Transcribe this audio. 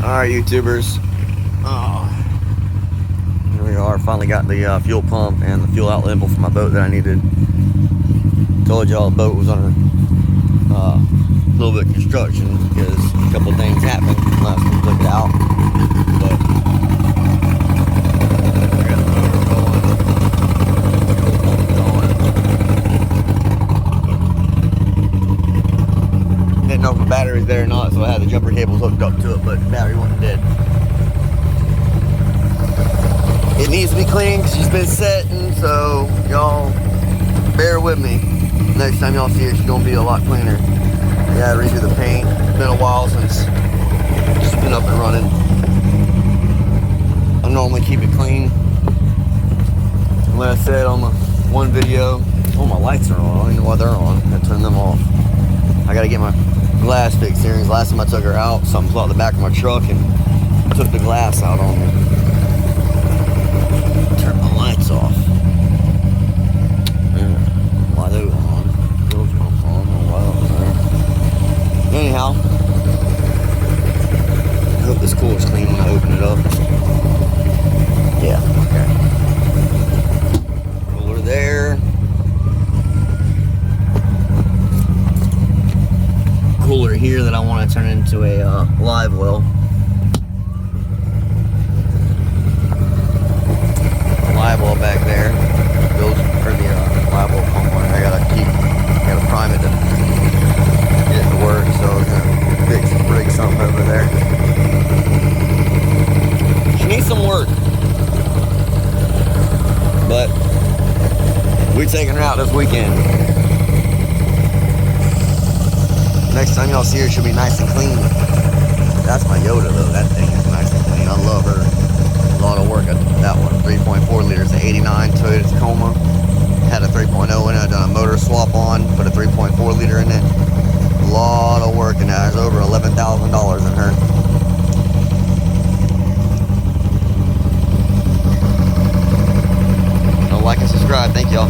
Alright, YouTubers. Here we are. Finally got the fuel pump and the fuel outlet for my boat that I needed. Told y'all the boat was under a little bit of construction because a couple things happened last we took it out. But I got the motor going. Didn't know if the battery's there or not, so I had the jumper cables hooked up to it, but the battery wasn't dead. It needs to be clean because she's been setting, so y'all bear with me. Next time y'all see her, she's gonna be a lot cleaner. I gotta redo the paint. It's been a while since it's been up and running. I normally keep it clean. Like I said on the one video, oh, my lights are on. I don't even know why they're on. I gotta turn them off. I gotta get my glass fixed here. Last time I took her out, something flew out the back of my truck and took the glass out on me. Turn my lights off. Why they were on? Those were on. Why they were there. Anyhow, I hope this cooler's clean when I open it up. Yeah, okay. Cooler there. Cooler here that I want to turn into a live well. Live well back there goes for the live well pump on it. I gotta prime it to get it to work, so I'm gonna rig something over there. She needs some work, but we're taking her out this weekend. Next time y'all see her, she'll be nice and clean. That's my Yoda though. That thing is nice and clean. I love her. A lot of work at that one. 3.4 liters, an 89 Toyota Tacoma. Had a 3.0 in it. I done a motor swap on, put a 3.4 liter in it. A lot of work in that. There's over $11,000 in her. Like and subscribe. Thank y'all.